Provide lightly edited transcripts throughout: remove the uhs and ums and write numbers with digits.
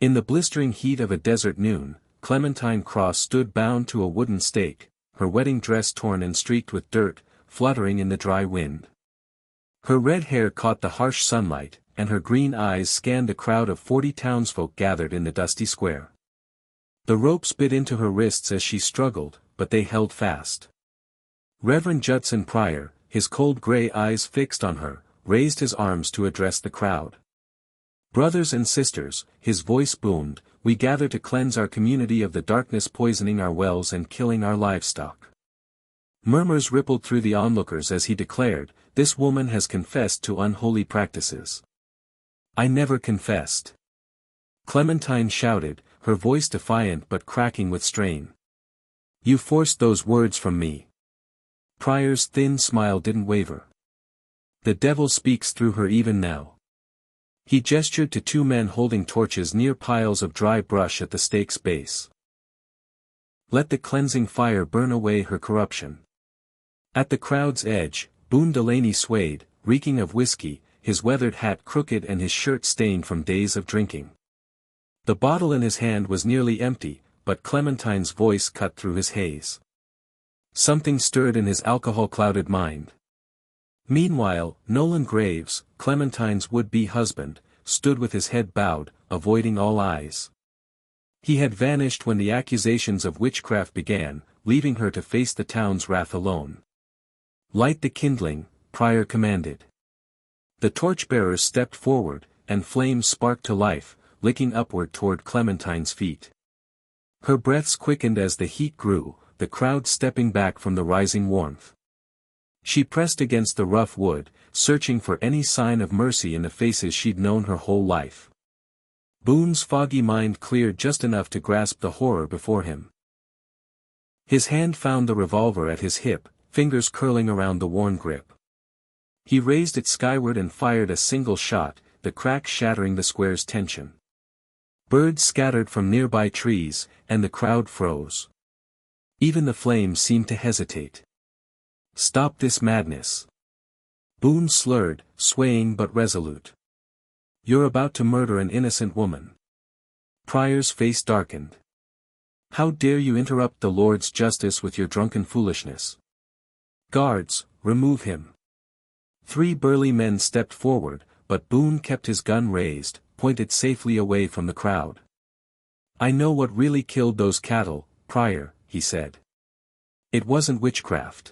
In the blistering heat of a desert noon, Clementine Cross stood bound to a wooden stake, her wedding dress torn and streaked with dirt, fluttering in the dry wind. Her red hair caught the harsh sunlight, and her green eyes scanned a crowd of 40 townsfolk gathered in the dusty square. The ropes bit into her wrists as she struggled, but they held fast. Reverend Judson Pryor, his cold gray eyes fixed on her, raised his arms to address the crowd. "Brothers and sisters," his voice boomed, "we gather to cleanse our community of the darkness poisoning our wells and killing our livestock." Murmurs rippled through the onlookers as he declared, "This woman has confessed to unholy practices." "I never confessed," Clementine shouted, her voice defiant but cracking with strain. "You forced those words from me." Pryor's thin smile didn't waver. "The devil speaks through her even now." He gestured to two men holding torches near piles of dry brush at the stake's base. "Let the cleansing fire burn away her corruption." At the crowd's edge, Boone Delaney swayed, reeking of whiskey, his weathered hat crooked and his shirt stained from days of drinking. The bottle in his hand was nearly empty, but Clementine's voice cut through his haze. Something stirred in his alcohol-clouded mind. Meanwhile, Nolan Graves, Clementine's would-be husband, stood with his head bowed, avoiding all eyes. He had vanished when the accusations of witchcraft began, leaving her to face the town's wrath alone. "Light the kindling," Pryor commanded. The torchbearers stepped forward, and flames sparked to life, licking upward toward Clementine's feet. Her breaths quickened as the heat grew, the crowd stepping back from the rising warmth. She pressed against the rough wood, searching for any sign of mercy in the faces she'd known her whole life. Boone's foggy mind cleared just enough to grasp the horror before him. His hand found the revolver at his hip, fingers curling around the worn grip. He raised it skyward and fired a single shot, the crack shattering the square's tension. Birds scattered from nearby trees, and the crowd froze. Even the flames seemed to hesitate. "Stop this madness." Boone slurred, swaying but resolute. "You're about to murder an innocent woman." Pryor's face darkened. "How dare you interrupt the Lord's justice with your drunken foolishness?" "Guards, remove him." 3 burly men stepped forward, but Boone kept his gun raised, pointed safely away from the crowd. "I know what really killed those cattle, Pryor," he said. "It wasn't witchcraft.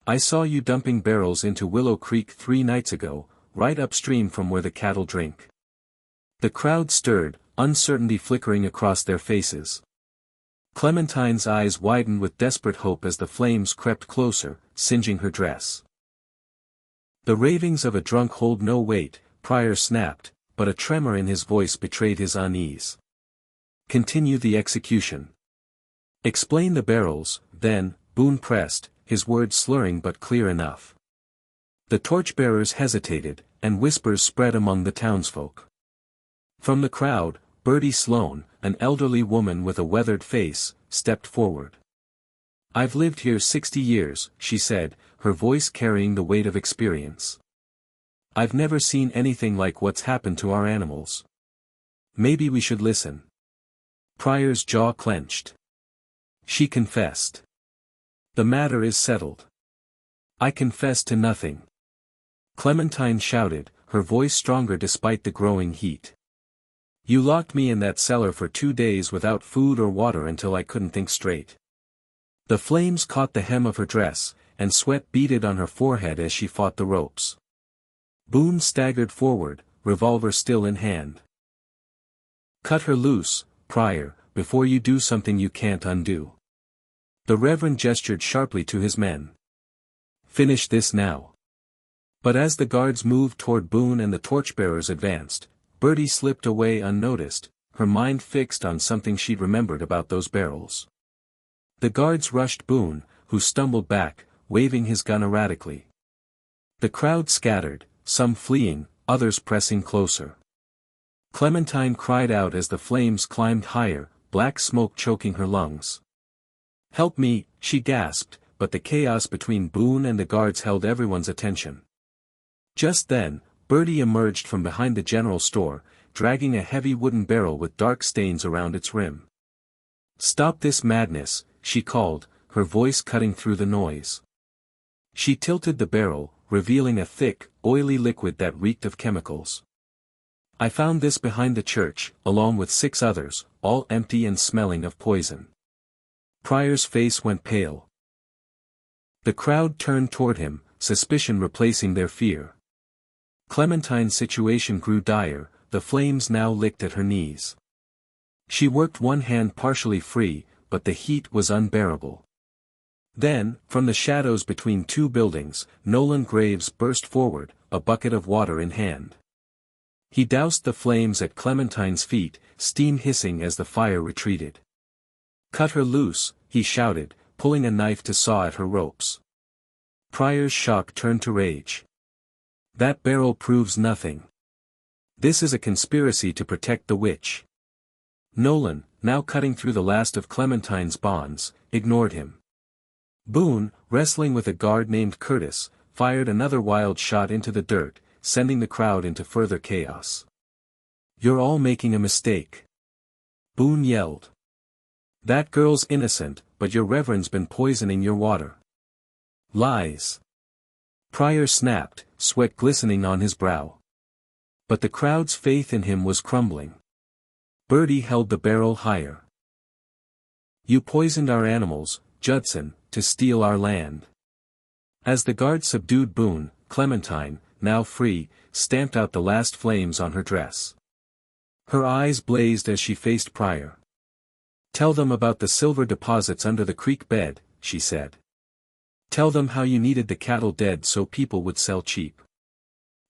I saw you dumping barrels into Willow Creek 3 nights ago, right upstream from where the cattle drink." The crowd stirred, uncertainty flickering across their faces. Clementine's eyes widened with desperate hope as the flames crept closer, singeing her dress. "The ravings of a drunk hold no weight," Pryor snapped, but a tremor in his voice betrayed his unease. "Continue the execution." "Explain the barrels, then," Boone pressed, his words slurring but clear enough. The torchbearers hesitated, and whispers spread among the townsfolk. From the crowd, Bertie Sloane, an elderly woman with a weathered face, stepped forward. "I've lived here 60 years, she said, her voice carrying the weight of experience. "I've never seen anything like what's happened to our animals. Maybe we should listen." Pryor's jaw clenched. "She confessed. The matter is settled." "I confess to nothing," Clementine shouted, her voice stronger despite the growing heat. "You locked me in that cellar for 2 days without food or water until I couldn't think straight." The flames caught the hem of her dress, and sweat beaded on her forehead as she fought the ropes. Boone staggered forward, revolver still in hand. "Cut her loose, Pryor, before you do something you can't undo." The Reverend gestured sharply to his men. "Finish this now." But as the guards moved toward Boone and the torchbearers advanced, Bertie slipped away unnoticed, her mind fixed on something she'd remembered about those barrels. The guards rushed Boone, who stumbled back, waving his gun erratically. The crowd scattered, some fleeing, others pressing closer. Clementine cried out as the flames climbed higher, black smoke choking her lungs. "Help me," she gasped, but the chaos between Boone and the guards held everyone's attention. Just then, Bertie emerged from behind the general store, dragging a heavy wooden barrel with dark stains around its rim. "Stop this madness," she called, her voice cutting through the noise. She tilted the barrel, revealing a thick, oily liquid that reeked of chemicals. "I found this behind the church, along with 6 others, all empty and smelling of poison." Pryor's face went pale. The crowd turned toward him, suspicion replacing their fear. Clementine's situation grew dire, the flames now licked at her knees. She worked one hand partially free, but the heat was unbearable. Then, from the shadows between 2 buildings, Nolan Graves burst forward, a bucket of water in hand. He doused the flames at Clementine's feet, steam hissing as the fire retreated. "Cut her loose," he shouted, pulling a knife to saw at her ropes. Pryor's shock turned to rage. "That barrel proves nothing. This is a conspiracy to protect the witch." Nolan, now cutting through the last of Clementine's bonds, ignored him. Boone, wrestling with a guard named Curtis, fired another wild shot into the dirt, sending the crowd into further chaos. "You're all making a mistake," Boone yelled. "That girl's innocent, but your reverend's been poisoning your water." "Lies." Pryor snapped, sweat glistening on his brow. But the crowd's faith in him was crumbling. Bertie held the barrel higher. "You poisoned our animals, Judson, to steal our land." As the guard subdued Boone, Clementine, now free, stamped out the last flames on her dress. Her eyes blazed as she faced Pryor. "Tell them about the silver deposits under the creek bed," she said. "Tell them how you needed the cattle dead so people would sell cheap."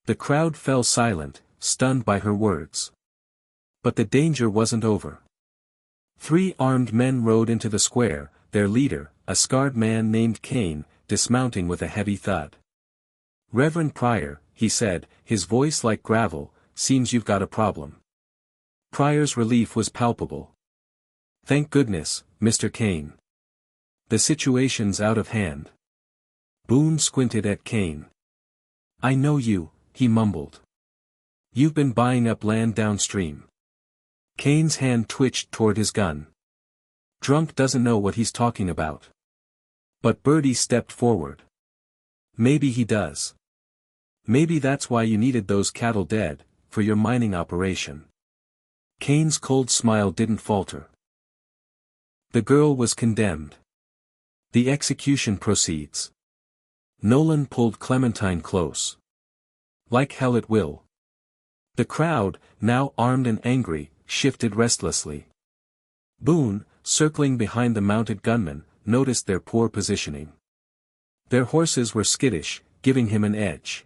The crowd fell silent, stunned by her words. But the danger wasn't over. 3 armed men rode into the square, their leader, a scarred man named Kane, dismounting with a heavy thud. "Reverend Pryor," he said, his voice like gravel, "seems you've got a problem." Pryor's relief was palpable. "Thank goodness, Mr. Kane. The situation's out of hand." Boone squinted at Kane. "I know you," he mumbled. "You've been buying up land downstream." Kane's hand twitched toward his gun. "Drunk doesn't know what he's talking about." But Bertie stepped forward. "Maybe he does. Maybe that's why you needed those cattle dead, for your mining operation." Kane's cold smile didn't falter. The girl was condemned. The execution proceeds. Nolan pulled Clementine close. "Like hell it will." The crowd, now armed and angry, shifted restlessly. Boone, circling behind the mounted gunmen, noticed their poor positioning. Their horses were skittish, giving him an edge.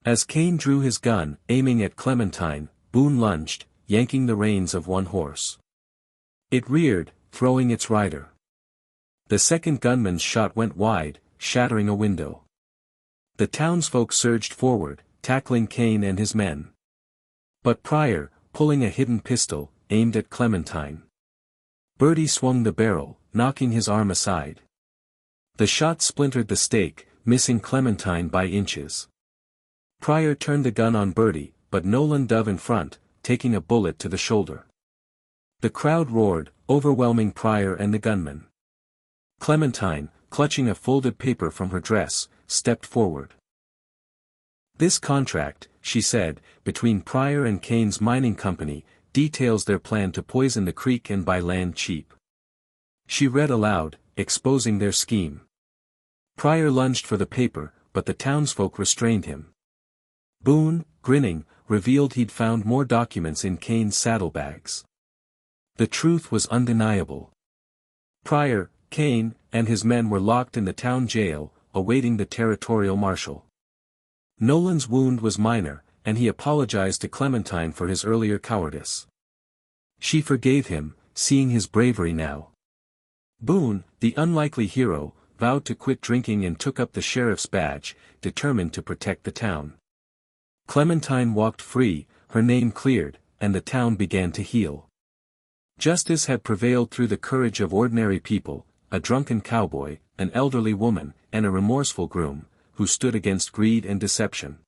As Kane drew his gun, aiming at Clementine, Boone lunged, yanking the reins of one horse. It reared, throwing its rider. The second gunman's shot went wide, shattering a window. The townsfolk surged forward, tackling Kane and his men. But Pryor, pulling a hidden pistol, aimed at Clementine. Bertie swung the barrel, knocking his arm aside. The shot splintered the stake, missing Clementine by inches. Pryor turned the gun on Bertie, but Nolan dove in front, taking a bullet to the shoulder. The crowd roared, overwhelming Pryor and the gunman. Clementine, clutching a folded paper from her dress, stepped forward. "This contract," she said, "between Pryor and Kane's mining company, details their plan to poison the creek and buy land cheap." She read aloud, exposing their scheme. Pryor lunged for the paper, but the townsfolk restrained him. Boone, grinning, revealed he'd found more documents in Kane's saddlebags. The truth was undeniable. Pryor, Kane, and his men were locked in the town jail, awaiting the territorial marshal. Nolan's wound was minor, and he apologized to Clementine for his earlier cowardice. She forgave him, seeing his bravery now. Boone, the unlikely hero, vowed to quit drinking and took up the sheriff's badge, determined to protect the town. Clementine walked free, her name cleared, and the town began to heal. Justice had prevailed through the courage of ordinary people, a drunken cowboy, an elderly woman, and a remorseful groom, who stood against greed and deception.